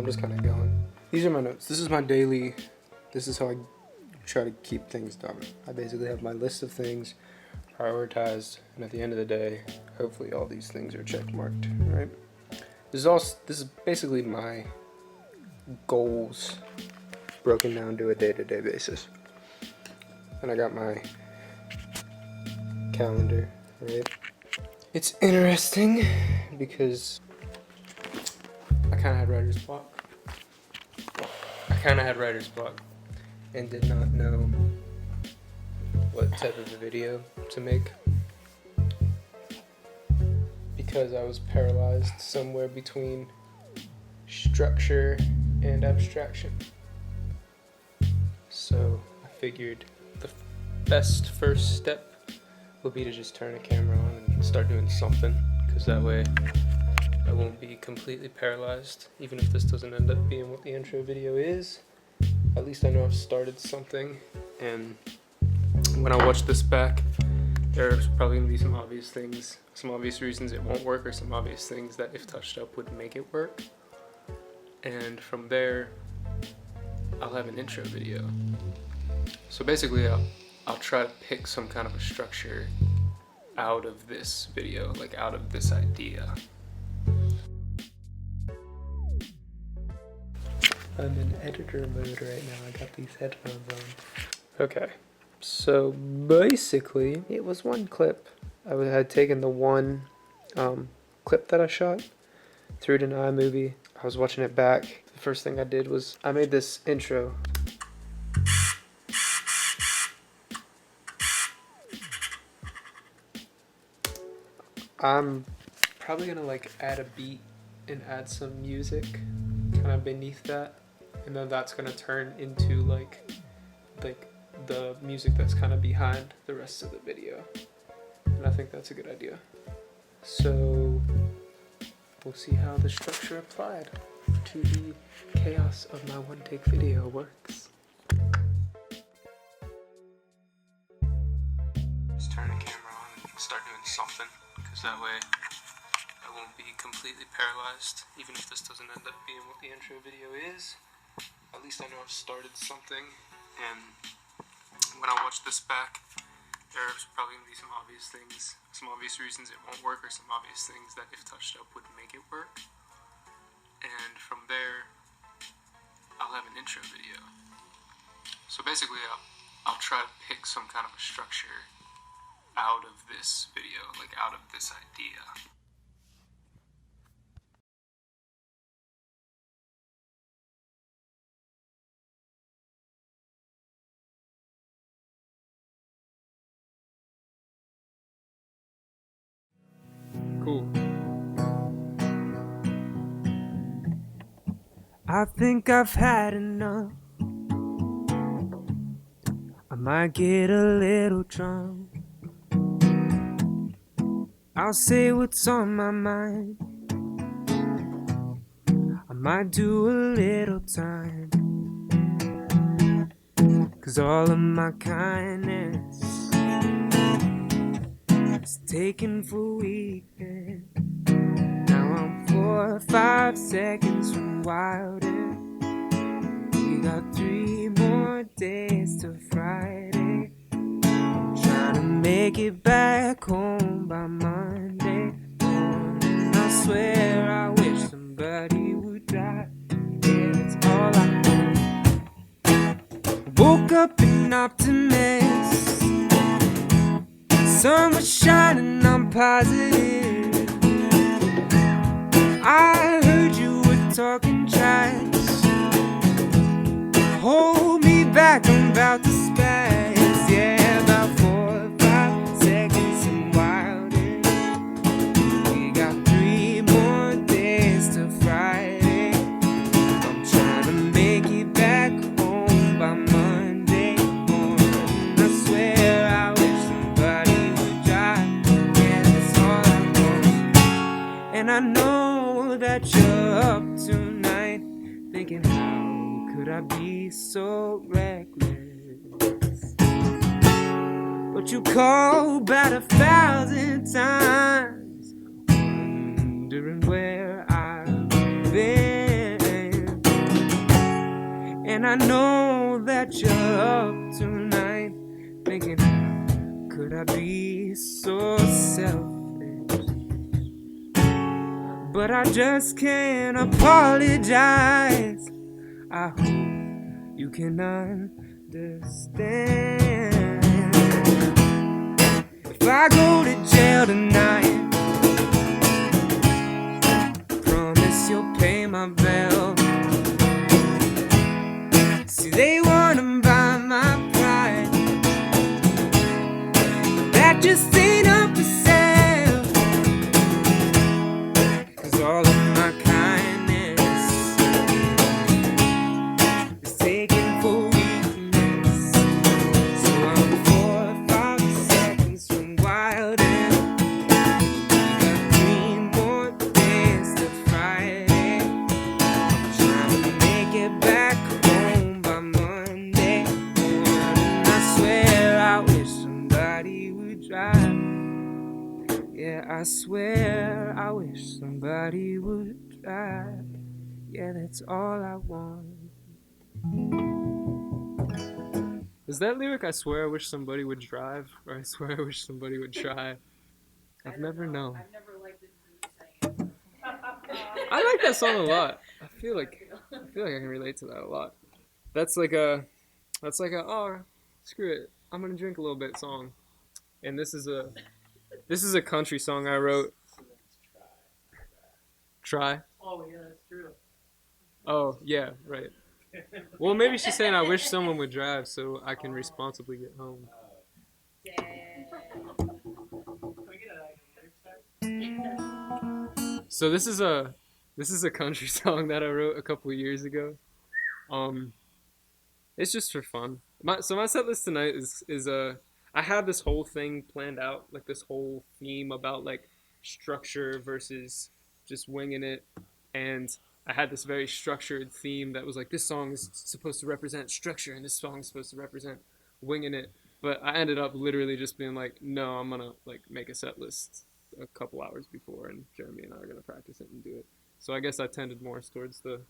I'm just kind of going. These are my notes. This is my daily. This is how I try to keep things done. I basically have my list of things prioritized, and at the end of the day, hopefully all these things are check marked, right? This is basically my goals broken down to a day-to-day basis. And I got my calendar, right? It's interesting because I kind of had writer's block. And did not know what type of a video to make because I was paralyzed somewhere between structure and abstraction. So I figured the best first step would be to just turn a camera on and start doing something, because that way I won't be completely paralyzed. Even if this doesn't end up being what the intro video is, at least I know I've started something. And when I watch this back, there's probably going to be some obvious things, some obvious reasons it won't work, or some obvious things that if touched up would make it work. And from there, I'll have an intro video. So basically, I'll try to pick some kind of a structure out of this video, like out of this idea. I'm in editor mode right now. I got these headphones on. Okay, so basically, it was one clip. I had taken the one clip that I shot, threw it in iMovie. I was watching it back. The first thing I did was I made this intro. I'm probably gonna like add a beat and add some music kind of beneath that, and then that's gonna turn into like the music that's kind of behind the rest of the video, and I think that's a good idea. So we'll see how the structure applied to the chaos of my one take video works. Just turn the camera on and start doing something, because that way I won't be completely paralyzed. Even if this doesn't end up being what the intro video is, at least I know I've started something. And when I watch this back, there's probably going to be some obvious things, some obvious reasons it won't work, or some obvious things that if touched up would make it work. And from there, I'll have an intro video. So basically, I'll try to pick some kind of a structure out of this video, like out of this idea. Cool. I think I've had enough. I might get a little drunk. I'll say what's on my mind. I might do a little time, 'cause all of my kindness is taken for weakness. Now I'm 4 or 5 seconds from wilder. We got 3 more days till Friday. I'm trying to make it back home by Monday morning. I swear I wish somebody would die. Yeah, that's all I know. Woke up an optimist. Sun was shining, I'm positive. I heard you were talking trash. Hold me back, I'm about to spaz. Yeah, about 4 or 5 seconds and wilder. We got 3 more days till Friday. I'm trying to make it back home by Monday morning. I swear I wish somebody would drive. Yeah, that's all I want. And I know that you're up tonight, thinking, how could I be so reckless? But you call about 1,000 times, wondering where I've been. And I know that you're up tonight, thinking, could I be so selfish? But I just can't apologize. I hope you can understand. If I go to jail tonight, promise you'll pay my bill. See, they wanna buy my pride, that just ain't up for sale. 'Cause all of my kindness is taken for weakness. So I'm 4 or 5 seconds from wildin'. Got 3 more days to Friday. Trying to make it back home by Monday morning. I swear I wish somebody would drive. Yeah, I swear I wish somebody would drive. Yeah, that's all I want. Is that lyric, I swear I wish somebody would drive, or I swear I wish somebody would try? I've never known. I've never liked it when you sang it. I like that song a lot. I feel like I can relate to that a lot. That's like a oh, screw it, I'm gonna drink a little bit song. And this is a country song I wrote. Try. Oh yeah, that's true. Oh yeah, right. Well, maybe she's saying I wish someone would drive so I can responsibly get home. Yeah. So this is a country song that I wrote a couple years ago. It's just for fun. My set list tonight is I had this whole thing planned out, like this whole theme about like structure versus just winging it, and I had this very structured theme that was like, this song is supposed to represent structure and this song is supposed to represent winging it. But I ended up literally just being like, no, I'm gonna like make a set list a couple hours before, and Jeremy and I are gonna practice it and do it. So I guess I tended more towards the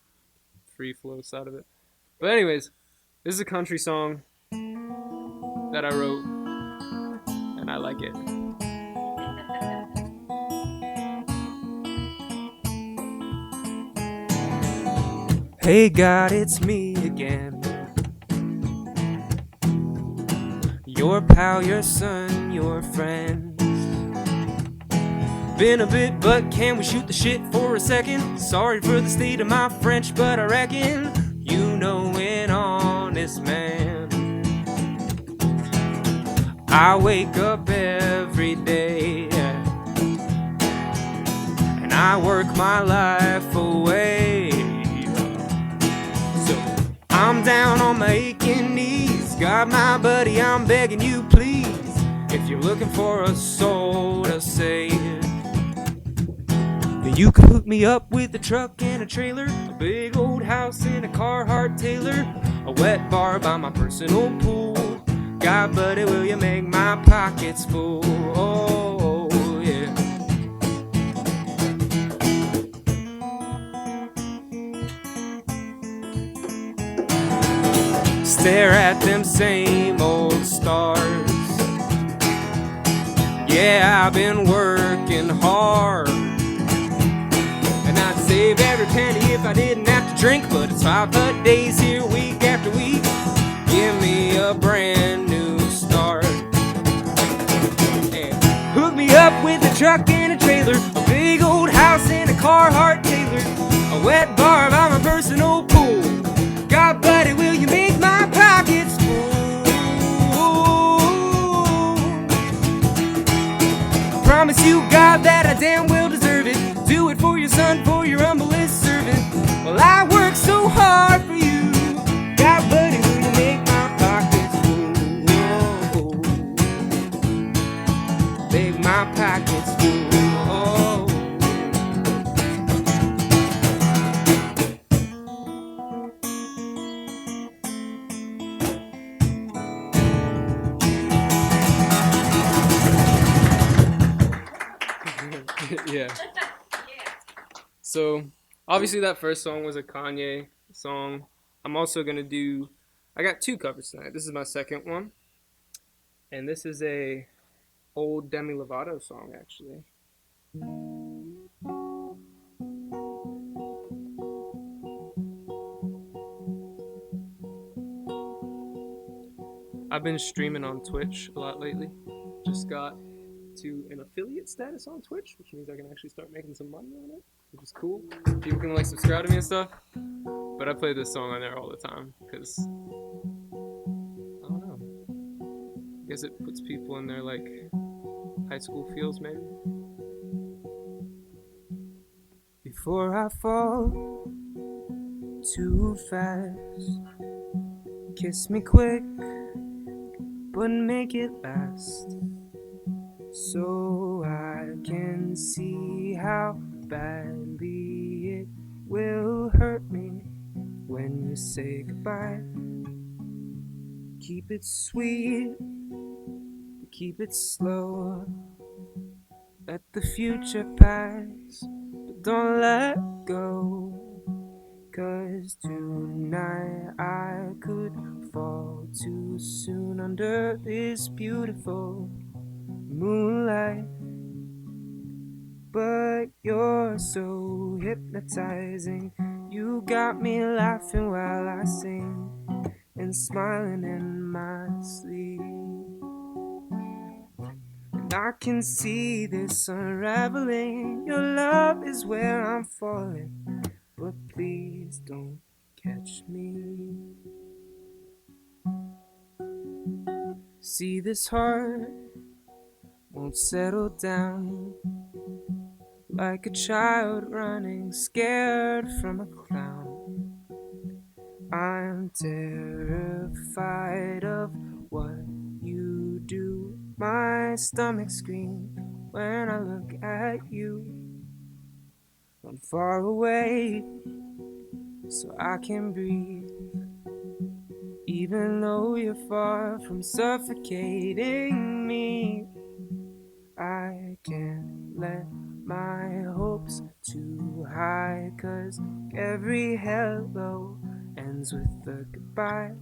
free flow side of it. But anyways, this is a country song that I wrote, and I like it. Hey God, it's me again. Your pal, your son, your friend. Been a bit, but can we shoot the shit for a second? Sorry for the state of my French, but I reckon you know an honest man. I wake up every day and I work my life away. So I'm down on my aching knees. God, my buddy, I'm begging you, please, if you're looking for a soul to save, then you could hook me up with a truck and a trailer, a big old house in a Carhartt Taylor, a wet bar by my personal pool. God, buddy, will you make my pockets full? Oh, yeah. Stare at them same old stars. Yeah, I've been working hard, and I'd save every penny if I didn't have to drink. But it's 5 hot days here week after week. Give me a brand new start. And hook me up with a truck and a trailer, a big old house and a Carhartt Taylor, a wet bar by my personal pool. God, buddy, will you make my pockets full? I promise you, God, that I damn well deserve it. Do it for your son, for your humblest servant. Well, I work so hard for you. God, buddy, will you make my pockets full? Make my pockets full. Yeah. So obviously that first song was a Kanye song. I'm also gonna do. I got two covers tonight. This is my second one, and this is a old Demi Lovato song actually. I've been streaming on Twitch a lot lately. Just got to an affiliate status on Twitch, which means I can actually start making some money on it, which is cool. People can like subscribe to me and stuff. But I play this song on there all the time because I don't know. I guess it puts people in their like high school feels maybe. Before I fall too fast, kiss me quick, but make it last, so I can see how badly it will hurt me when you say goodbye. Keep it sweet, keep it slow, let the future pass, but don't let go. 'Cause tonight I could fall too soon under this beautiful moonlight. But you're so hypnotizing, you got me laughing while I sing and smiling in my sleep. And I can see this unraveling, your love is where I'm falling, but please don't catch me. See, this heart won't settle down, like a child running scared from a clown. I'm terrified of what you do. My stomach screams when I look at you. Run far away so I can breathe, even though you're far from suffocating me. I can't let my hopes too high, 'cause every hello ends with a goodbye.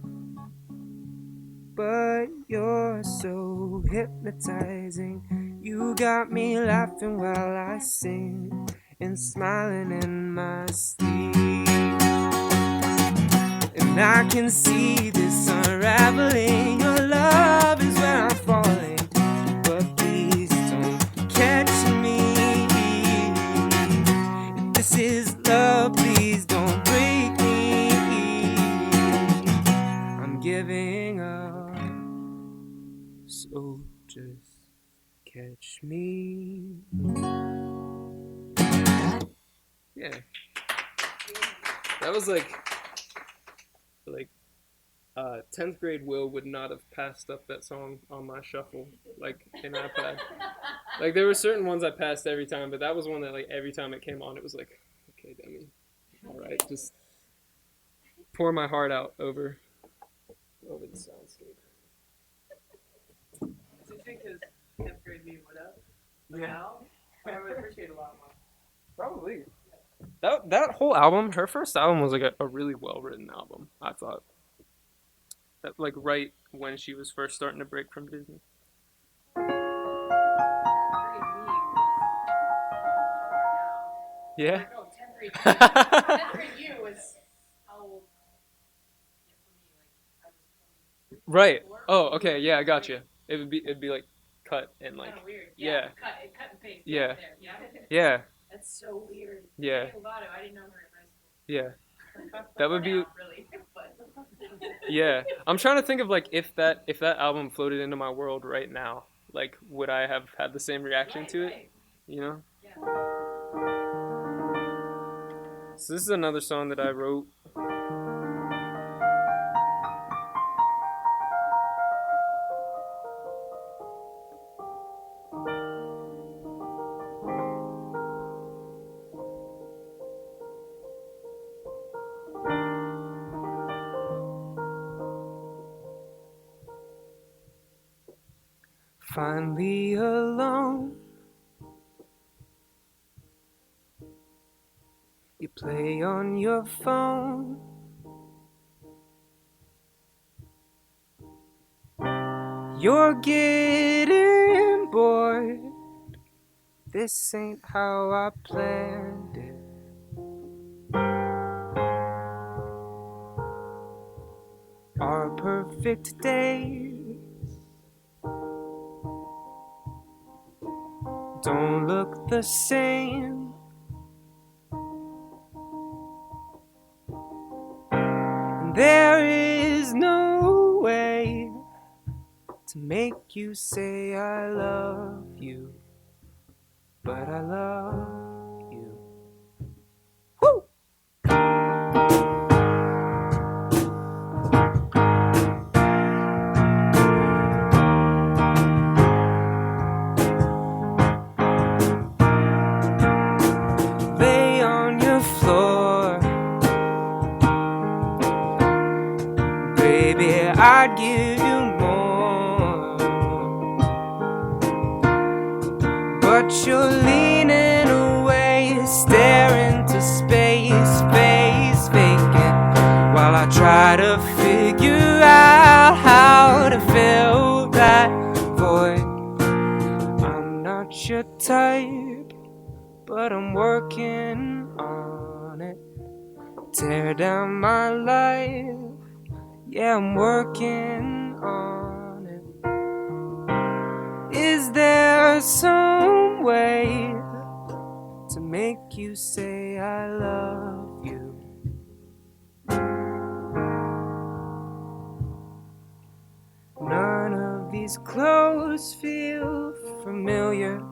But you're so hypnotizing, you got me laughing while I sing and smiling in my sleep. And I can see this unraveling, your love is where I'm falling, but please don't catch me. If this is love, please don't break me. I'm giving up, so just catch me. Yeah, that was like 10th grade Will would not have passed up that song on my shuffle, like in iPad. Like there were certain ones I passed every time, but that was one that like every time it came on, it was like, okay, Demi, all right, just pour my heart out over the soundscape. It's interesting because 10th grade me would have. But Yeah. now, I would appreciate a lot more. Probably. That whole album, her first album was like a really well written album, I thought. That like right when she was first starting to break from Disney. Yeah. No, 10th grade. 10th grade you was how old? Yeah, for me, like I was 23. Right. 24. Oh, okay. Yeah, I got you. It'd be like cut and like Kind of weird. yeah. Cut and paste. Yeah. Right there. Yeah. yeah, That's so weird. Yeah. Demi Lovato, I didn't know her in high school. yeah. That would be Now, really, but. yeah. I'm trying to think of like if that album floated into my world right now, like would I have had the same reaction to it? Right. You know? Yeah. So this is another song that I wrote. Finally alone, you play on your phone, You're getting bored. This ain't how I planned it. Our perfect days don't look the same. And there is no way to make you say I love you, but I love you. Woo! Lay on your floor, baby, I'd give you more, but you're leaning away, staring to space, face vacant, while I try to figure out how to fill that void. I'm not your type, but I'm working on it. Tear down my life, yeah, I'm working on it. Is there some way to make you say I love you? None of these clothes feel familiar.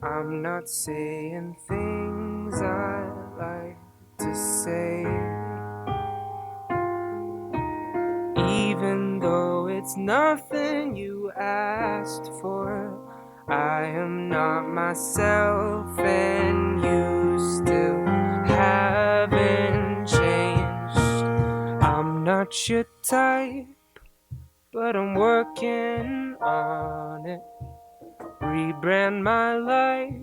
I'm not saying things I like to say, even though it's nothing you asked for. I am not myself, and you still haven't changed. I'm not your type, but I'm working on it. Rebrand my life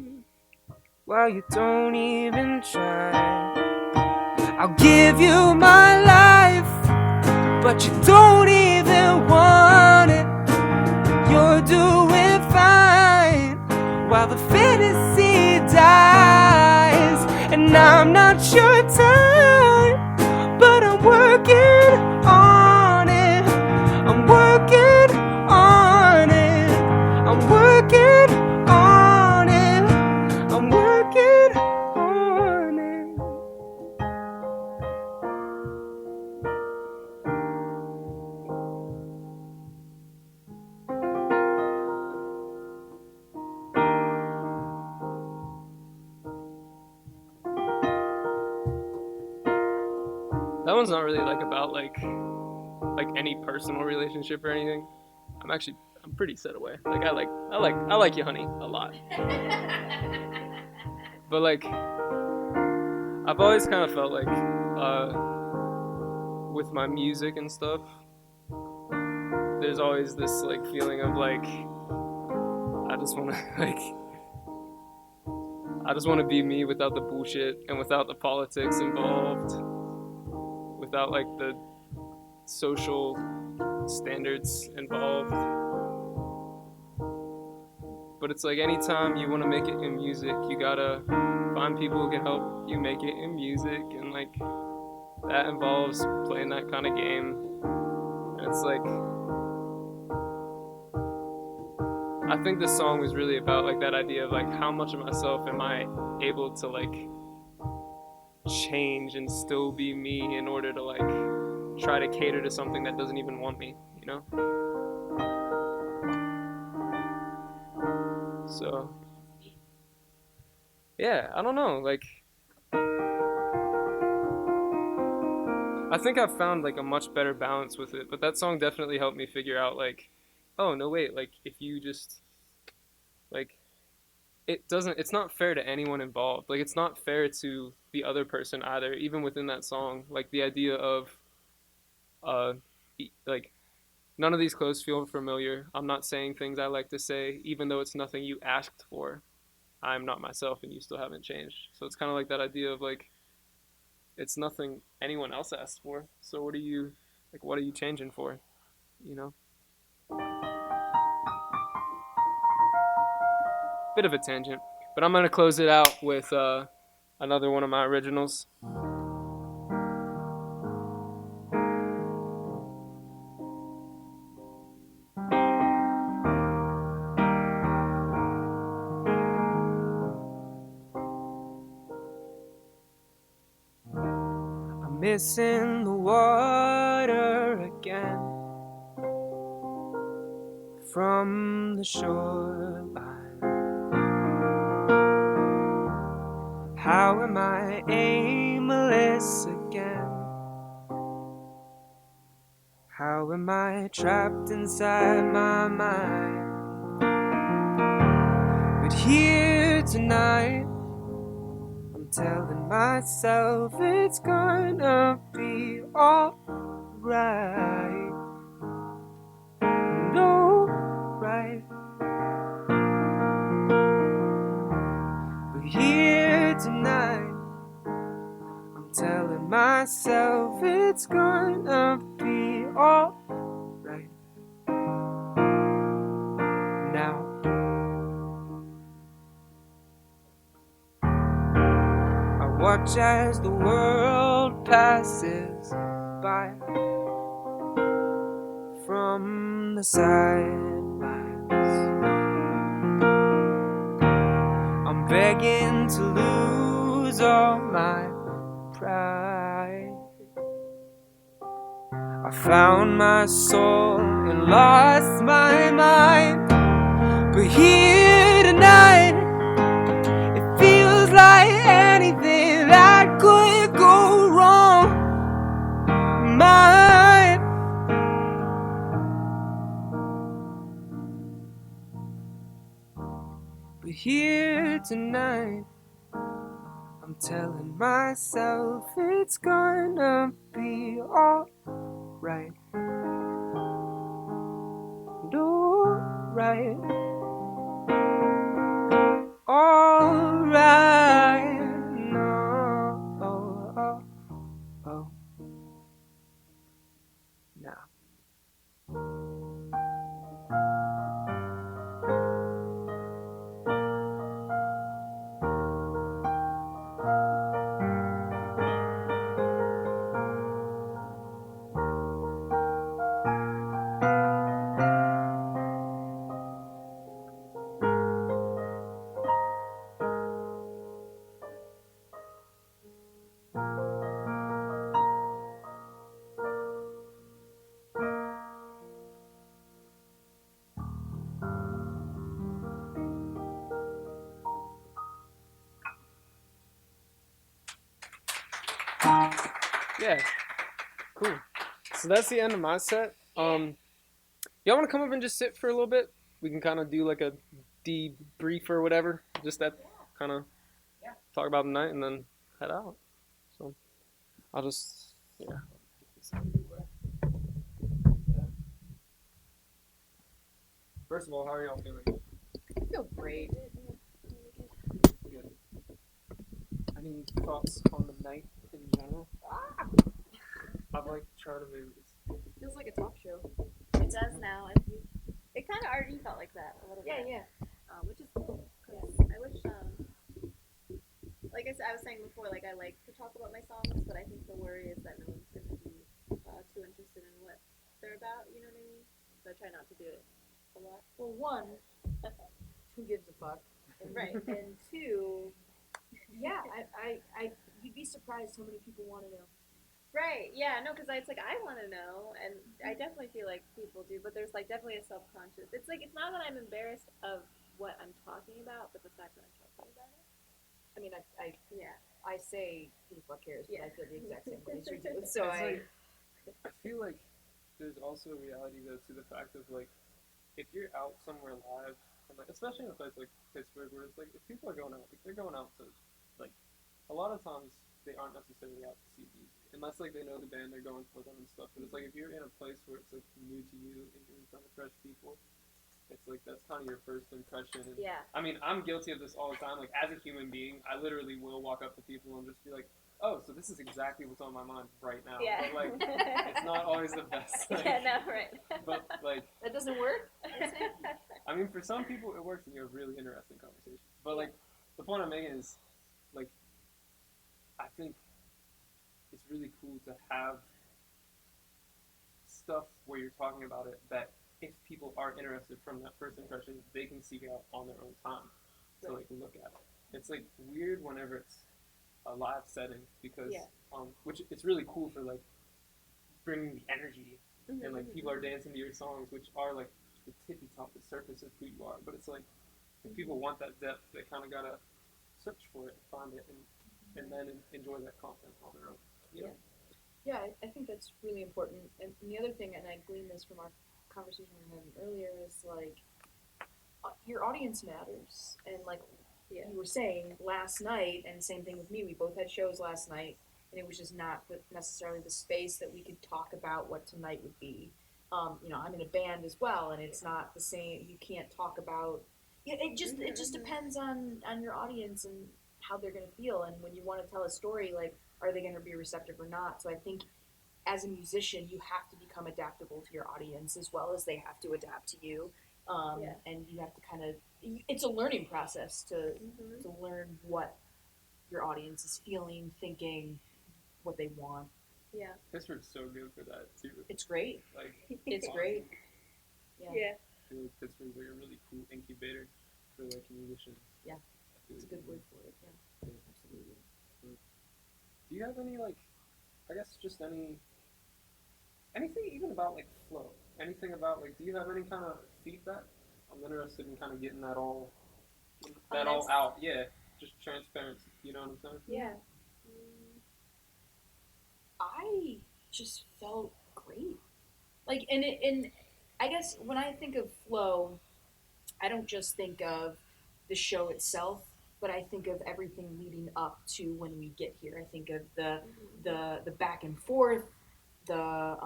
while you don't even try. I'll give you my life, but you don't even want it. You're doing fine while the fantasy dies. And I'm not your type, but I'm working on it. I'm working on it. I'm working on it. I'm working on it. That one's not really like about like any personal relationship or anything. I'm pretty set away. Like I like you, honey, a lot. But like I've always kind of felt like with my music and stuff, there's always this like feeling of like I just want to I just want to be me without the bullshit and without the politics involved, without like the social standards involved. But it's like anytime you want to make it in music, you gotta find people who can help you make it in music, and like that involves playing that kind of game. And it's like I think this song was really about like that idea of like how much of myself am I able to like change and still be me in order to like try to cater to something that doesn't even want me, you know? So yeah, I don't know, like I think I've found like a much better balance with it, but that song definitely helped me figure out like, oh no wait, like if you just like it's not fair to anyone involved. Like it's not fair to the other person either, even within that song. Like the idea of like none of these clothes feel familiar. I'm not saying things I like to say, even though it's nothing you asked for. I'm not myself and you still haven't changed. So it's kind of like that idea of like it's nothing anyone else asked for. So what are you changing for? You know? bit of a tangent, but I'm gonna close it out with another one of my originals. I'm missing the water again from the shoreline. How am I aimless again? How am I trapped inside my mind? But here tonight, I'm telling myself it's gonna be alright. And alright. But here tonight, I'm telling myself it's gonna be alright. Now, I watch as the world passes by from the sidelines. I'm begging to lose all my pride. I found my soul and lost my mind. But here tonight, it feels like anything that could go wrong might. But here tonight, I'm telling myself it's gonna be alright. And alright. Alright. No. Oh, oh, oh. Now. Yeah, cool. So that's the end of my set. Y'all want to come up and just sit for a little bit? We can kind of do like a debrief or whatever. Just that kind of talk about the night and then head out. So I'll just First of all, how are y'all feeling? I feel great. Good. Any thoughts on the night in general? I've like charted movies. Feels like a talk show. It does now. It kind of already felt like that a little bit. Yeah. Which is cool. 'Cause I wish, like I said, I was saying before, like I like to talk about my songs, but I think the worry is that no one's going to be too interested in what they're about. You know what I mean? So I try not to do it a lot. Well, one, who gives a fuck? Right. And two, yeah, you'd be surprised how many people want to know. Right. Yeah. No, because it's like I want to know, and I definitely feel like people do, but there's like definitely a subconscious. It's like it's not that I'm embarrassed of what I'm talking about, but the fact that I'm talking about it. I mean, Yeah. I say who the fuck cares, but Yeah. I feel the exact same way as you do. So I feel like there's also a reality though to the fact of like if you're out somewhere live and like especially in a place like Pittsburgh where it's like if people are going out, like they're going out to like a lot of times they aren't necessarily out to see music unless like they know the band they're going for them and stuff. But it's like if you're in a place where it's like new to you and you're in front of fresh people, it's like that's kind of your first impression. And, Yeah. I mean, I'm guilty of this all the time. Like as a human being, I literally will walk up to people and just be like, oh, so this is exactly what's on my mind right now. Yeah. But like, it's not always the best. Like, Yeah, no, right. But like, That doesn't work? I mean, for some people it works and you have really interesting conversations. But like, the point I'm making is, like, I think it's really cool to have stuff where you're talking about it that if people are interested from that first impression, they can seek out on their own time to like look at it. It's like weird whenever it's a live setting because Yeah. which it's really cool for like bringing the energy Mm-hmm. and like people are dancing to your songs, which are like the tippy top, the surface of who you are. But it's like if people want that depth, they kind of gotta search for it, find it, and then enjoy that content on their own. You know? Yeah, I think that's really important. And the other thing, and I gleaned this from our conversation we were having earlier, is like your audience matters. And like Yeah. you were saying last night, and same thing with me, we both had shows last night, and it was just not necessarily the space that we could talk about what tonight would be. You know, I'm in a band as well, and it's not the same. You can't talk about. It just depends on your audience and how they're gonna feel, and when you want to tell a story, like, are they gonna be receptive or not? So I think as a musician, you have to become adaptable to your audience as well as they have to adapt to you. Yeah. And you have to kind of, it's a learning process to learn what your audience is feeling, thinking, what they want. Yeah. Pittsburgh's so good for that too. It's great. Like It's awesome. great. Yeah. I feel like Pittsburgh's like a really cool incubator for like musicians. Yeah. I feel It's a like- good word for it. Yeah, absolutely. Do you have any like, I guess just anything even about like flow? Anything about like, do you have any kind of feedback? I'm interested in kind of getting that all Honest. out. Yeah, just transparency. You know what I'm saying? Yeah. I just felt great. Like, and I guess when I think of flow, I don't just think of the show itself, but I think of everything leading up to when we get here. I think of the back and forth, the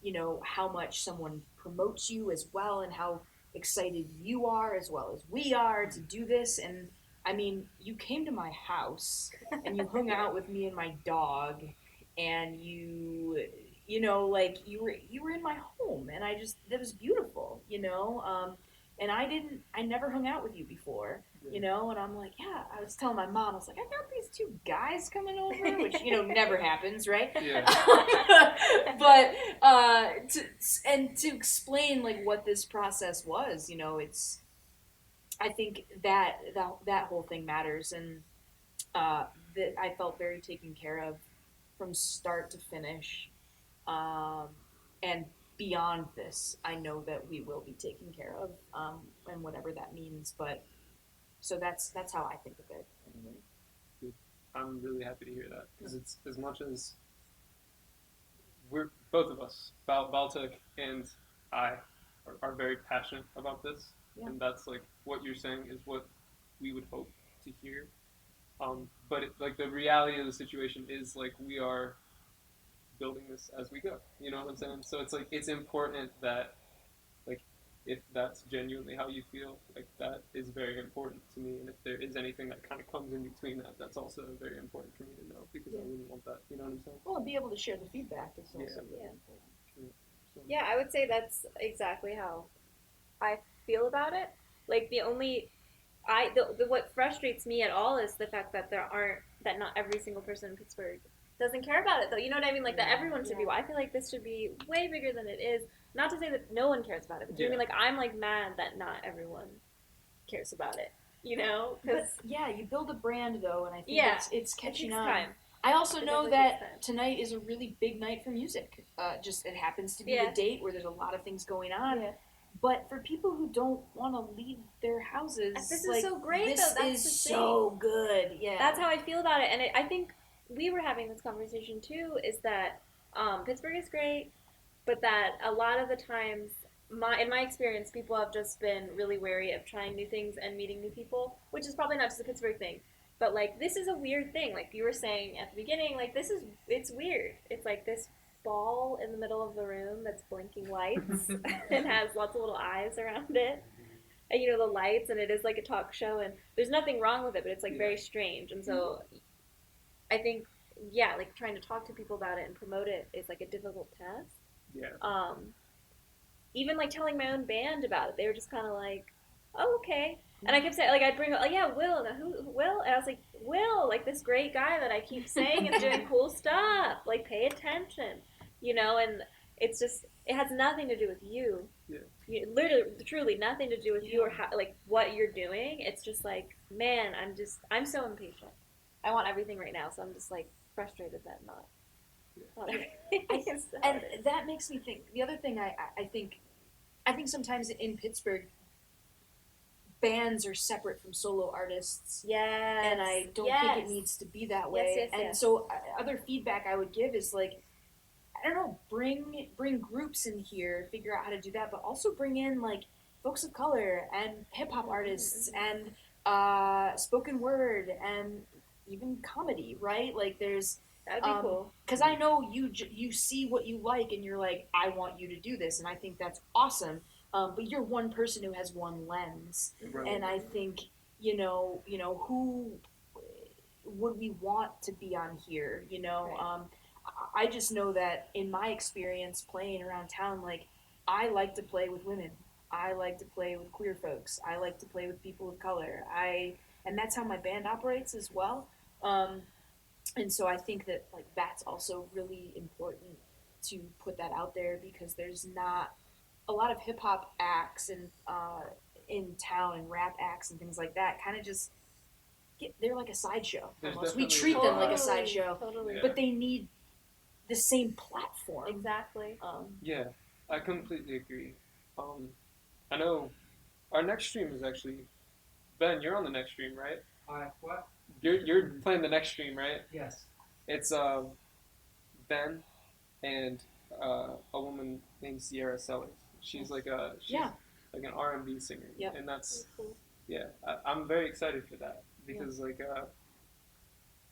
you know, how much someone promotes you as well, and how excited you are as well as we are to do this. And I mean, you came to my house and you hung out with me and my dog, and you know, like you were in my home, and that was beautiful, you know. And I never hung out with you before, you know, and I'm like, yeah, I was telling my mom, I was like, I got these two guys coming over, which, you know, never happens, right? Yeah. But, to explain, like, what this process was, you know, I think that whole thing matters, and, that I felt very taken care of from start to finish, and beyond this, I know that we will be taken care of, and whatever that means. But so that's how I think of it. Anyway. I'm really happy to hear that because it's as much as we're both of us, Baltic and I, are very passionate about this, and that's like what you're saying is what we would hope to hear. But like the reality of the situation is like we are building this as we go. You know what I'm saying? So it's like it's important that like if that's genuinely how you feel, like that is very important to me. And if there is anything that kind of comes in between that, that's also very important for me to know because I wouldn't want that. You know what I'm saying? Well, and be able to share the feedback is also Yeah. really Yeah. important. So, Yeah, I would say that's exactly how I feel about it. Like what frustrates me at all is the fact that that not every single person in Pittsburgh doesn't care about it though. You know what I mean? Like that everyone should be. I feel like this should be way bigger than it is. Not to say that no one cares about it, but do you know what I mean? Like I'm like mad that not everyone cares about it. You know? But yeah, you build a brand though, and I think it's catching it takes on. time. I also It know definitely that takes time. tonight is a really big night for music. Just it happens to be Yeah. the date where there's a lot of things going on. Yeah. But for people who don't want to leave their houses, This is like, so great, This though. That's is the so good. Yeah. That's how I feel about it, and I think we were having this conversation too. Is that Pittsburgh is great, but that a lot of the times, in my experience, people have just been really wary of trying new things and meeting new people, which is probably not just a Pittsburgh thing. But like this is a weird thing. Like you were saying at the beginning, like it's weird. It's like this ball in the middle of the room that's blinking lights and has lots of little eyes around it. And you know the lights, and it is like a talk show, and there's nothing wrong with it, but it's like very strange. And so I think yeah, like trying to talk to people about it and promote it is like a difficult task. Yeah. Even like telling my own band about it, they were just kind of like, "Oh, okay." And I kept saying, like, I'd bring, like, yeah, Will, and who, Will? And I was like, Will, like this great guy that I keep saying is doing cool stuff. Like, pay attention, you know. And it's just, it has nothing to do with you. Yeah. Literally, truly, nothing to do with you or how, like what you're doing. It's just like, man, I'm so impatient. I want everything right now, so I'm just like frustrated that not everything is how And it is. that makes me think. The other thing I think sometimes in Pittsburgh, bands are separate from solo artists. Yes. And I don't think it needs to be that way. Yes, and yes. so other feedback I would give is like, I don't know, bring groups in here, figure out how to do that, but also bring in like folks of color and hip hop artists and spoken word and even comedy, right? Like there's That'd be cool. because I know you see what you like and you're like, I want you to do this, and I think that's awesome. But you're one person who has one lens, Right. and I think who would we want to be on here? You know, Right. I just know that in my experience playing around town, like I like to play with women. I like to play with queer folks. I like to play with people of color. And that's how my band operates as well. And so I think that like that's also really important to put that out there because there's not a lot of hip hop acts and in town and rap acts and things like that. Kind of just they're like a sideshow. There's Almost. We definitely treat them like a Totally, sideshow, Totally. Yeah. but they need the same platform. Exactly. Yeah, I completely agree. I know our next stream is actually Ben. You're on the next stream, right? What? You're playing the next stream, right? Yes. It's Ben and a woman named Sierra Sellers. She's like Yeah. like an R&B singer, Yep. and that's Cool. yeah. I'm very excited for that because like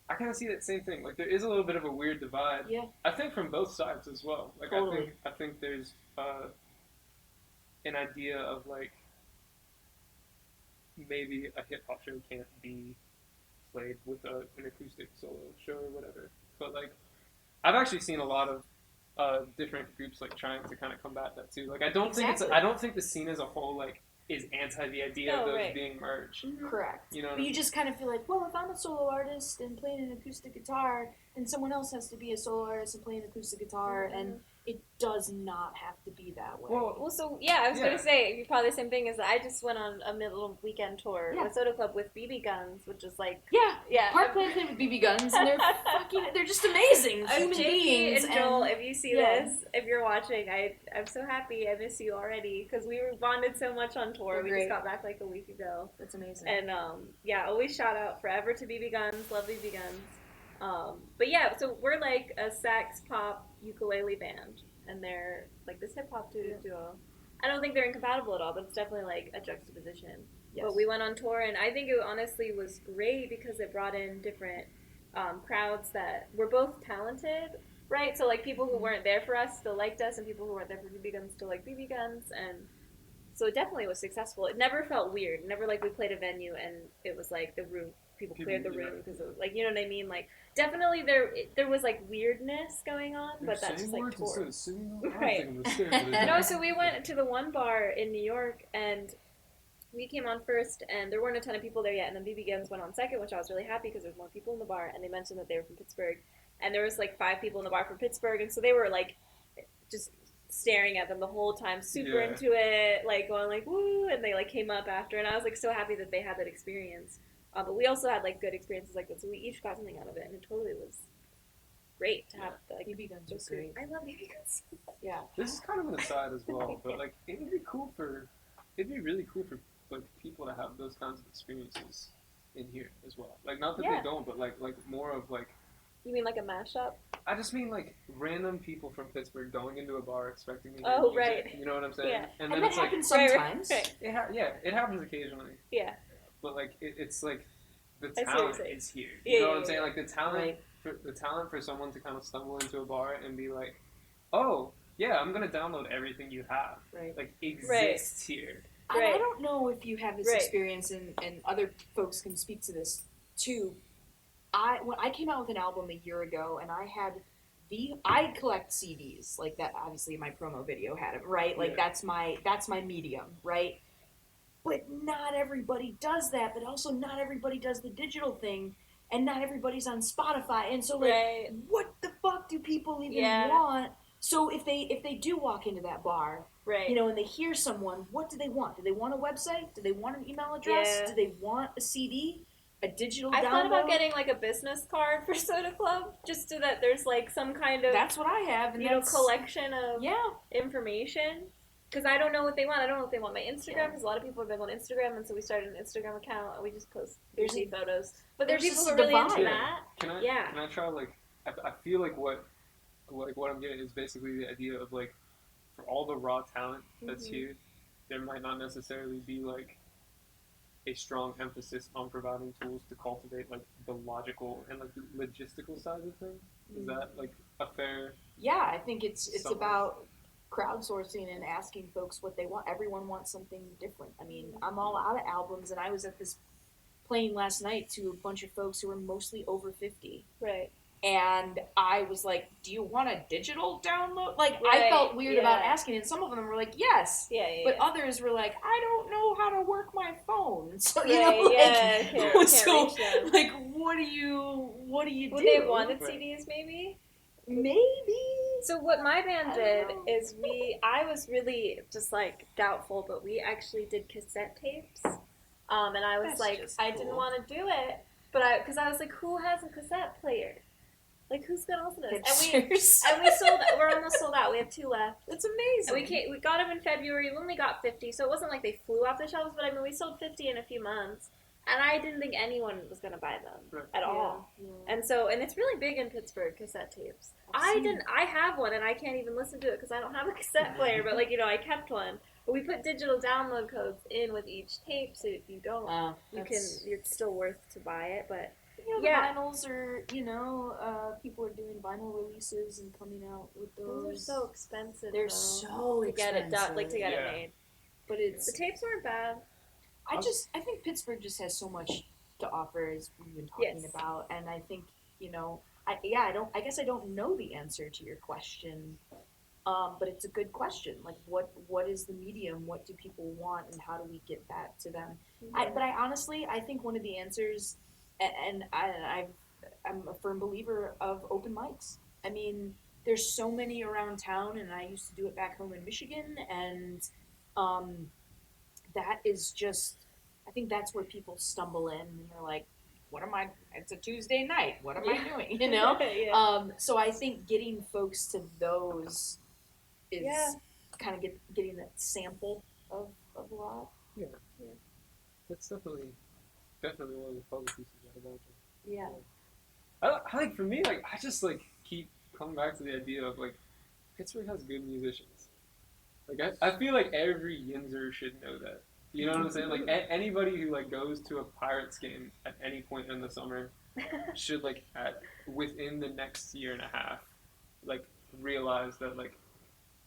I kind of see that same thing. Like there is a little bit of a weird divide. Yeah. I think from both sides as well. Like Totally. I think there's an idea of like maybe a hip hop show can't be played with an acoustic solo show or whatever. But like I've actually seen a lot of different groups like trying to kind of combat that too. Like I don't think Exactly. I don't think the scene as a whole like is anti the idea of No, those right. being merged. Correct. You know what But I you mean? just kind of feel like, well, if I'm a solo artist and playing an acoustic guitar, then someone else has to be a solo artist and play an acoustic guitar, and it does not have to be that way. Well, so yeah, I was Yeah. gonna say probably the same thing as I just went on a little weekend tour Yeah. with Soda Club with BB Guns, which is like yeah, Park Place played with BB Guns, and they're just amazing human JP beings. and Joel, if you see yeah. this, if you're watching, I'm so happy. I miss you already because we bonded so much on tour. They're We great. just got back like a week ago, That's amazing. and yeah, always shout out forever to BB Guns. Love BB Guns. But yeah, so we're like a sax pop ukulele band, and they're like this hip hop duo. I don't think they're incompatible at all, but it's definitely like a juxtaposition. Yes. But we went on tour, and I think it honestly was great because it brought in different crowds that were both talented, right? So like people who weren't there for us still liked us, and people who weren't there for BB Guns still like BB Guns, and so it definitely was successful. It never felt weird. Never like we played a venue and it was like the room people cleared the room because it was like, you know what I mean? Like definitely there was like weirdness going on, but that's just like tour. Right. No, so we went to the one bar in New York and we came on first and there weren't a ton of people there yet, and then BB Guns went on second, which I was really happy because there was more people in the bar, and they mentioned that they were from Pittsburgh, and there was like 5 people in the bar from Pittsburgh, and so they were like just staring at them the whole time, super Yeah. into it, like going like woo, and they like came up after, and I was like so happy that they had that experience. But we also had like good experiences like that, so we each got something out of it, and it totally was great to have like BB Guns those are great. I love BB Guns. Yeah. This is kind of an aside as well, but like it'd be really cool for like people to have those kinds of experiences in here as well. Like not that Yeah. they don't, but like more of like You mean like a mashup? I just mean like random people from Pittsburgh going into a bar expecting to hear Oh, music. right. You know what I'm saying? Yeah. And And then that it's like happens Right, sometimes. right. it happens occasionally, Yeah. but like it's like the I see what you're talent saying. is here. Yeah, You know yeah, what I'm yeah, saying? yeah. Like the talent for someone to kind of stumble into a bar and be like, oh yeah, I'm gonna download everything you have. Right. Like exists here. I Right. don't know if you have this Right. experience, and other folks can speak to this too. when I came out with an album a year ago, and I collect CDs like that. Obviously, my promo video had them, right? Like Yeah. that's my medium, right? But not everybody does that. But also, not everybody does the digital thing, and not everybody's on Spotify. And so, like, Right. what the fuck do people even Yeah. want? So if they do walk into that bar, Right. you know, and they hear someone, what do they want? Do they want a website? Do they want an email address? Yeah. Do they want a CD? A digital I download? thought about getting like a business card for Soda Club, just so that there's like some kind of That's what I have, and you know that's collection of yeah. information. Because I don't know what they want. I don't know if they want my Instagram. Because a lot of people are big on Instagram, and so we started an Instagram account and we just post There's goofy a- photos. But there are there's people just who are a really into divide. that. Can Yeah. I try like I feel like what I'm getting is basically the idea of like for all the raw talent that's Mhm. here, there might not necessarily be like a strong emphasis on providing tools to cultivate like the logical and like the logistical side of things. Is that like a fair? Yeah, I think it's Somewhat. about crowdsourcing and asking folks what they want. Everyone wants something different. I mean, I'm all out of albums, and I was at this playing last night to a bunch of folks who were mostly over 50. Right. And I was like, do you want a digital download? Like, I Right, felt weird about yeah. asking, and some of them were like, yes. Yeah. Yeah. But yeah. others were like, I don't know how to work my phone. So, you Right, know, like, yeah, can't so, reach them. like, what do you Would do? they have wanted Right. CDs maybe? Maybe. So what my band I did don't know. is I was really just like doubtful, but we actually did cassette tapes. And I was That's like, just I didn't cool. want to do it, but because I was like, who has a cassette player? Like, who's gonna listen to this? Hipsters. And we we're almost sold out. We have 2 left. That's amazing. And we got them in February. We only got 50, so it wasn't like they flew off the shelves. But I mean, we sold 50 in a few months, and I didn't think anyone was gonna buy them Right. at all. Yeah. And so, and it's really big in Pittsburgh, cassette tapes. I've seen I have one, and I can't even listen to it because I don't have a cassette player. But like, you know, I kept one. But we put digital download codes in with each tape, so if you don't, it's still worth to buy it. But You know, yeah. the vinyls are, people are doing vinyl releases and coming out with those. those are so expensive. They're though, so to get it done, like to get Yeah. it made. But The it's, tapes weren't bad. I think Pittsburgh just has so much to offer, as we've been talking Yes. about, and I think, I guess I don't know the answer to your question, but it's a good question. Like, what is the medium? What do people want, and how do we get that to them? But I honestly, I think one of the answers, and I'm a firm believer of open mics. I mean, there's so many around town, and I used to do it back home in Michigan, and that is just, I think that's where people stumble in, and they're like, it's a Tuesday night, what am I doing, you know? Yeah. So I think getting folks to those is Yeah. kind of getting that sample of a lot. That's definitely one of the puzzle pieces I imagine. Yeah. I like for me like I just like keep coming back to the idea of like Pittsburgh has good musicians. Like I feel like every Yinzer should know that. You know what I'm saying? Like anybody who like goes to a Pirates game at any point in the summer should like within the next year and a half like realize that like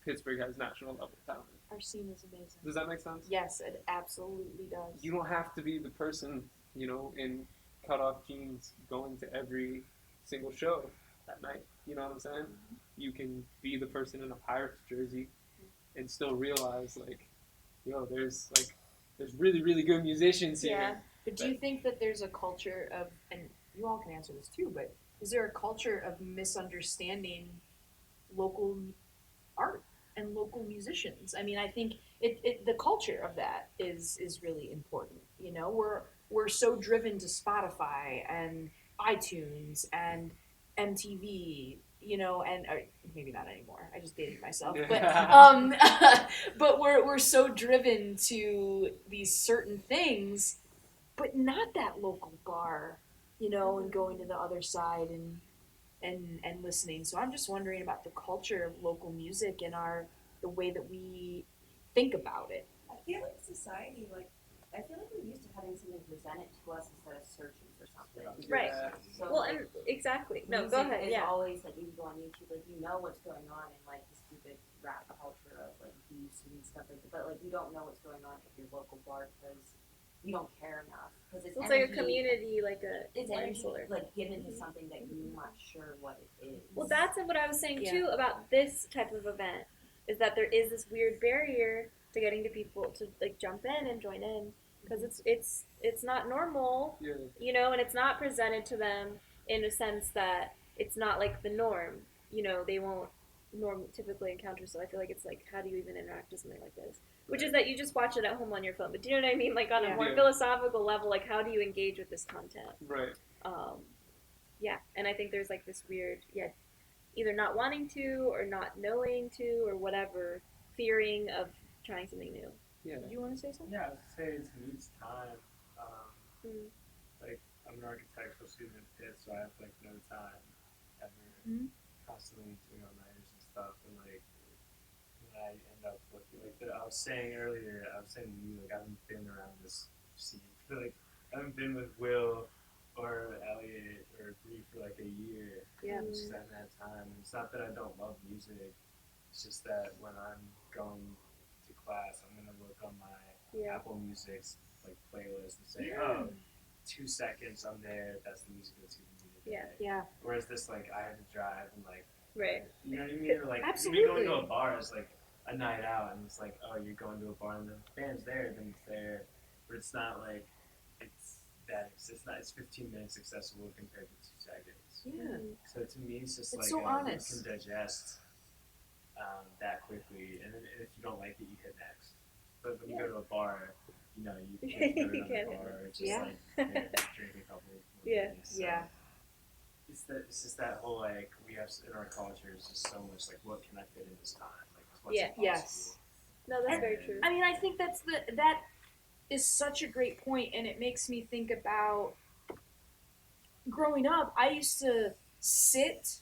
Pittsburgh has national level talent. Our scene is amazing. Does that make sense? Yes, it absolutely does. You don't have to be the person, in cutoff jeans going to every single show that night. You know what I'm saying? You can be the person in a Pirates jersey and still realize like, there's really, really good musicians here. Yeah. But do you think that there's a culture of, and you all can answer this too, but is there a culture of misunderstanding local art and local musicians? I mean, I think the culture of that is really important. We're so driven to Spotify and iTunes and MTV, and maybe not anymore. I just dated myself, but we're so driven to these certain things, but not that local bar, and going to the other side and listening. So I'm just wondering about the culture of local music and the way that we think about it. I feel like society, I feel like we're used to having something presented to us instead of searching for something. Right. So, Well, and exactly. No, music go ahead. is Yeah. always, you go on YouTube, you know what's going on in, the stupid rap culture of, beefs and stuff like that. But, you don't know what's going on at your local bar because you don't care enough because it's So it's like a energy- community, like a It's more energy insular. like given to Mhm. something that you're not sure what it is. Well, that's what I was saying Yeah. too about this type of event, is that there is this weird barrier to getting to people to like jump in and join in because it's not normal, Yeah. you know, and it's not presented to them in a sense that it's not like the norm. You know, they won't typically encounter. So I feel like it's like, how do you even interact with something like this? Which is that you just watch it at home on your phone. But do you know what I mean? Like on a Yeah. more Yeah. philosophical level, like how do you engage with this content? Right. Yeah, and I think there's like this weird, either not wanting to or not knowing to or whatever, fearing of trying something new. Yeah. Do you want to say something? Yeah, I would say it needs time. Mm. Like, I'm an architectural student at Pitt, so I have like no time ever. Mhm. Constantly doing all-nighters and stuff, and like when I end up looking I was saying earlier, I was saying to you, like I haven't been around this scene. Like I haven't been with Will or Elliot or Bree for like a year. Yeah. It's just I haven't had time. It's not that I don't love music. It's just that when I'm going to class, I'm gonna look on my Yeah. Apple Music's like playlist and say, Yeah. oh, 2 seconds I'm there. That's the music that's giving me today. Yeah. Yeah. Whereas this, like, I had to drive and like, Right. you know what I mean? Or like, Absolutely. me going to a bar is like a night out, and it's like, oh, you're going to a bar and the band's there, then it's there. But it's not like it's that. It's not. It's 15 minutes accessible compared to 2 seconds. Yeah. So to me, it's just It's like so honest. you can digest that quickly, and then if you don't like it, you hit next. But when you go to a bar, you know, you can't go to You another can't. bar. It's just Yeah. like drink a couple. More Yeah. days. So Yeah. it's just that whole like we have in our culture is just so much like what can I fit in this time? Like what's Yeah. impossible? Yes. No, that's And- very true. I mean, I think that is such a great point, and it makes me think about growing up. I used to sit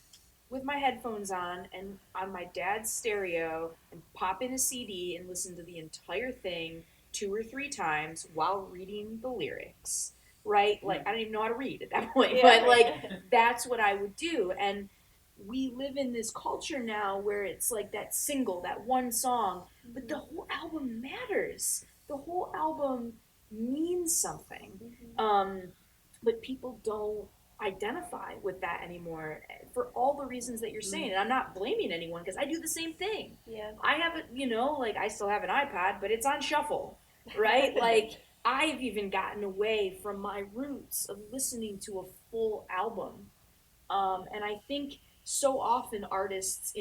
with my headphones on and on my dad's stereo and pop in a CD and listen to the entire thing 2 or 3 times while reading the lyrics. Right? Like I don't even know how to read at that point, but like that's what I would do. And we live in this culture now where it's like that single, that one song, but the whole album matters. The whole album means something. But people don't identify with that anymore for all the reasons that you're saying. And I'm not blaming anyone because I do the same thing. Yeah. I have it, like I still have an iPod, but it's on shuffle, right? Like I've even gotten away from my roots of listening to a full album. And I think so often artists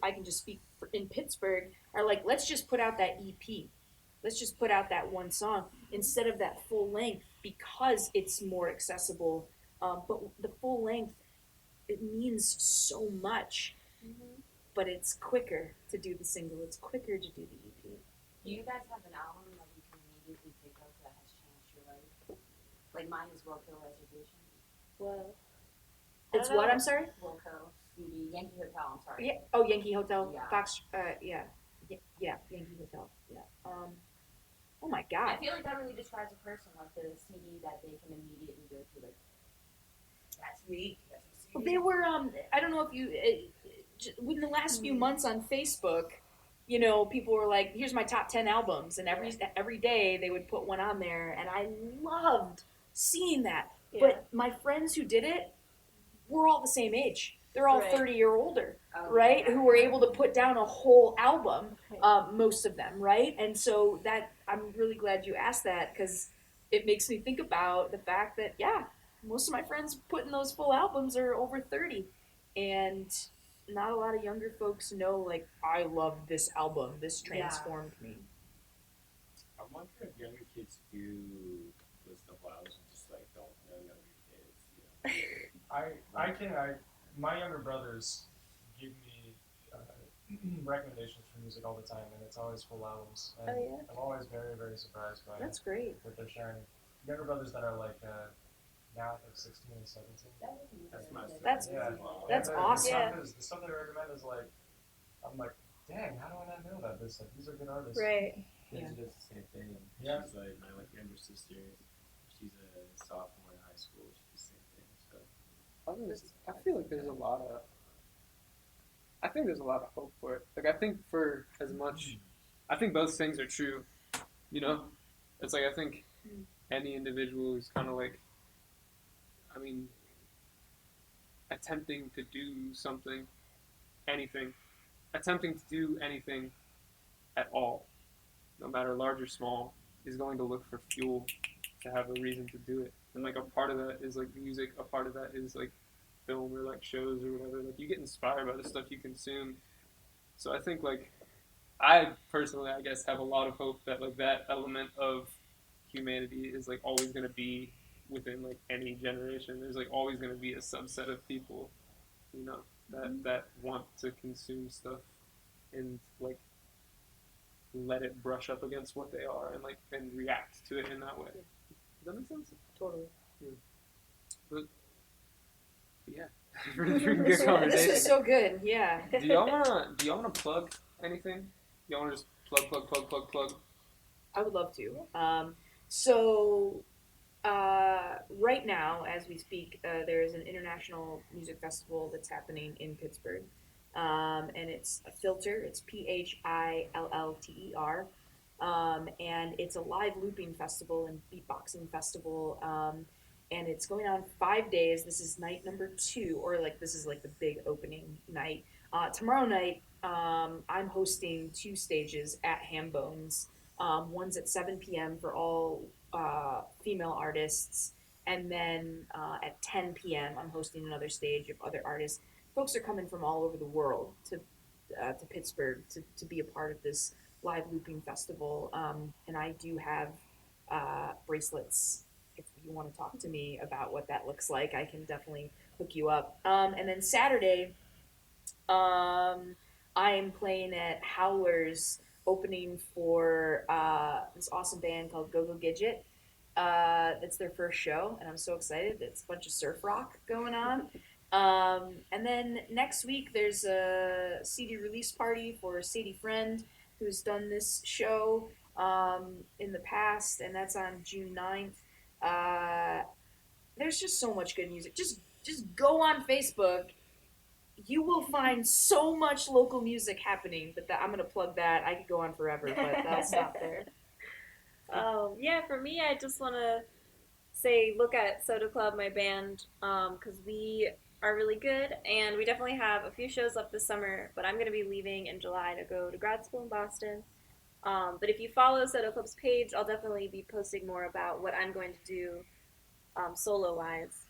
I can just speak in Pittsburgh are like, let's just put out that EP. Let's just put out that one song instead of that full length because it's more accessible. But the full length, it means so much, but it's quicker to do the single. It's quicker to do the EP. Do you guys have an album that you can immediately think of that has changed your life? Like mine is Wilco Reservation. Well, It's what? I'm sorry. Wilco CD Yankee Hotel. I'm sorry. Yeah. Oh, Yankee Hotel. Yeah. Fox. Yeah. Yeah. Yankee Hotel. Yeah. Oh my I God. feel like that really describes a person, like the CD that they can immediately go to, like, that's me. That's the CD. They were. I don't know if you. In the last few months on Facebook, people were like, "Here's my top 10 albums," and every day they would put one on there, and I loved seeing that. yeah. But my friends who did it were all the same age. They're all Right. 30 or older, Oh, right? yeah. Who were able to put down a whole album, most of them, right? And so that I'm really glad you asked that because it makes me think about the fact that most of my friends putting those full albums are over 30, and not a lot of younger folks know like I love this album. This Yeah. transformed me. I wonder if younger kids do listen to albums and just like don't know younger kids. My younger brothers give me recommendations for music all the time, and it's always full albums. And Oh, yeah? I'm always very, very surprised by That's great. what they're sharing. Younger brothers that are like now like 16 and 17. That's my That's- Yeah. That's And awesome. The stuff they recommend is like, I'm like, dang, how do I not know that? These are good artists. Right. Kids Yeah. do the same thing. Yeah. She's like my younger sister. She's a sophomore in high school. She does the same thing. So I feel like there's a lot of. I think there's a lot of hope for it. Like I think for as much, I think both things are true. It's like I think any individual who's kind of like, I mean, attempting to do something, attempting to do anything at all, no matter large or small, is going to look for fuel to have a reason to do it. And like a part of that is like music, a part of that is like film or like shows or whatever. Like you get inspired by the stuff you consume. So I think like I personally, I guess, have a lot of hope that like that element of humanity is like always going to be within like any generation. There's like always going to be a subset of people, you know, that want to consume stuff and like let it brush up against what they are and like and react to it in that way. Does that make sense? Totally. But yeah, really good This conversation. was so good. Yeah. Do y'all wanna plug anything? Y'all wanna just plug? I would love to. So, right now, as we speak, there is an international music festival that's happening in Pittsburgh, and it's a Filter. It's PHILLTER, and it's a live looping festival and beatboxing festival, and it's going on 5 days. This is night number 2, or like this is like the big opening night. Tomorrow night, I'm hosting 2 stages at Hambones. One's at 7 p.m. for all female artists, and then at 10 p.m. I'm hosting another stage of other artists. Folks are coming from all over the world to Pittsburgh to be a part of this live looping festival, and I do have bracelets. If you want to talk to me about what that looks like, I can definitely hook you up. And then Saturday, I am playing at Howlers, opening for this awesome band called Go Go Gidget. It's their first show, and I'm so excited. It's a bunch of surf rock going on. And then next week, there's a CD release party for Sadie Friend, who's done this show in the past, and that's on June 9th. There's just so much good music. Just go on Facebook. You will find so much local music happening, but I'm going to plug that. I could go on forever, but I'll stop there. Yeah, for me, I just want to say look at Soda Club, my band, because we are really good, and we definitely have a few shows left this summer, but I'm going to be leaving in July to go to grad school in Boston. But if you follow Soda Club's page, I'll definitely be posting more about what I'm going to do solo-wise.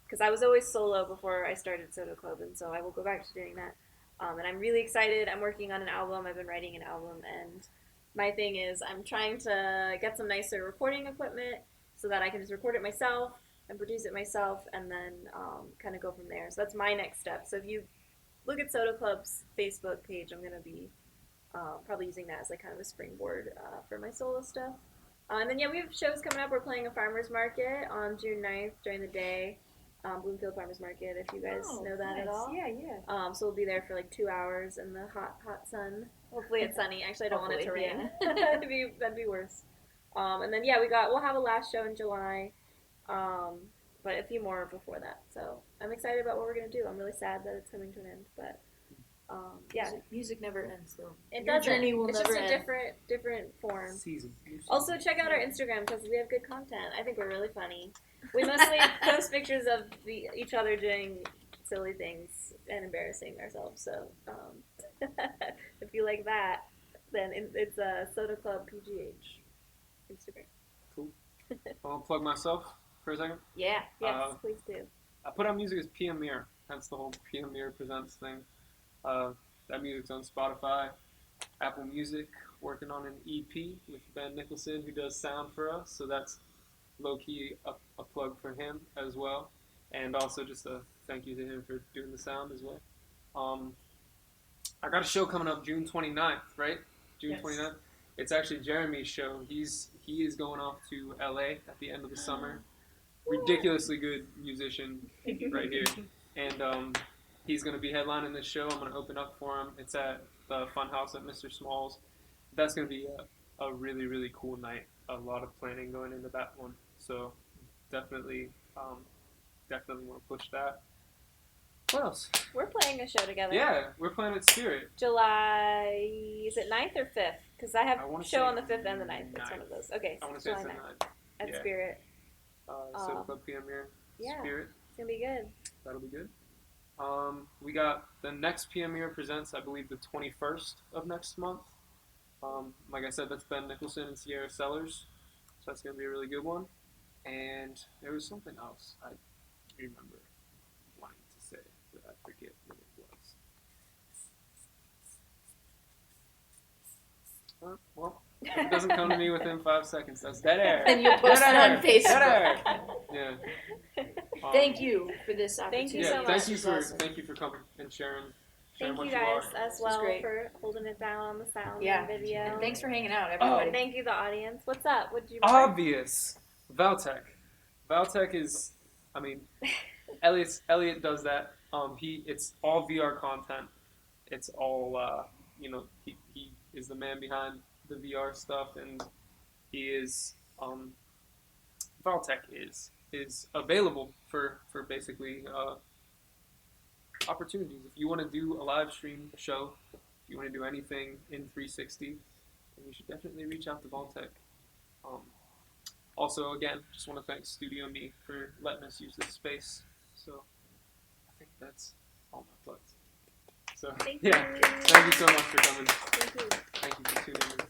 Because I was always solo before I started Soda Club, and so I will go back to doing that. And I'm really excited. I'm working on an album. I've been writing an album, and my thing is I'm trying to get some nicer recording equipment so that I can just record it myself and produce it myself, and then kind of go from there. So that's my next step. So if you look at Soda Club's Facebook page, I'm going to be probably using that as like kind of a springboard for my solo stuff. And then, yeah, we have shows coming up. We're playing a farmer's market on June 9th during the day, Bloomfield Farmer's Market, if you guys know that at all. Yeah. So we'll be there for like 2 hours in the hot, hot sun. Hopefully it's sunny. Actually, I don't want it to Hopefully, rain. That'd be worse. And then, yeah, we'll have a last show in July, but a few more before that. So I'm excited about what we're going to do. I'm really sad that it's coming to an end, but yeah. Music never ends, though. It Your doesn't. journey will it's never just a end. different form. Season. Also, check out our Instagram because we have good content. I think we're really funny. We mostly post pictures of each other doing silly things and embarrassing ourselves. So, if you like that, then it's a Soda Club PGH Instagram. Cool. I'll plug myself for a second. Yeah. Yes, please do. I put out music as PM Mir. That's the whole PM Mir Presents thing. That music's on Spotify, Apple Music, working on an EP with Ben Nicholson, who does sound for us, so that's low-key a plug for him as well, and also just a thank you to him for doing the sound as well. I got a show coming up June 29th, right? June Yes. 29th. It's actually Jeremy's show. He is going off to LA at the end of the summer. Ridiculously good musician right here. And he's going to be headlining this show. I'm going to open up for him. It's at the Funhouse at Mr. Smalls. That's going to be a really, really cool night. A lot of planning going into that one. So definitely want to push that. What else? We're playing a show together. Yeah, we're playing at Spirit. July Is it 9th or 5th? Because I have I wanna show say on the 5th and the 9th. It's one 9th. of those. Okay, I want to so say it's July the 9th 9th. at Yeah. Spirit. Soda Club PMR. Yeah. Spirit. It's gonna be good. That'll be good. We got the next PMR presents, I believe, the 21st of next month. Like I said, that's Ben Nicholson and Sierra Sellers, so that's gonna be a really good one. And there was something else I remember wanting to say, but I forget what it was. Well, if it doesn't come to me within 5 seconds, that's dead air. And you'll post it Dead on air. Facebook. Dead air. Yeah. Thank you for this opportunity. Thank you Yeah, so thank much. you This for was awesome. thank you for coming and sharing Thank what you you guys are. as This is well great. for holding it down on the sound Yeah. and video. And thanks for hanging out, everybody. Thank you, the audience. What's up? What did you? Obvious. Valtech. Valtech is, I mean, Elliot does that. It's all VR content. It's all, he is the man behind the VR stuff, and he is, Valtech is available for basically opportunities. If you want to do a live stream show, if you want to do anything in 360, then you should definitely reach out to Valtech. Also, again, just want to thank Studio Me for letting us use this space. So I think that's all my plugs. So Thank yeah, you. thank you so much for coming. Thank you. Thank you for tuning in.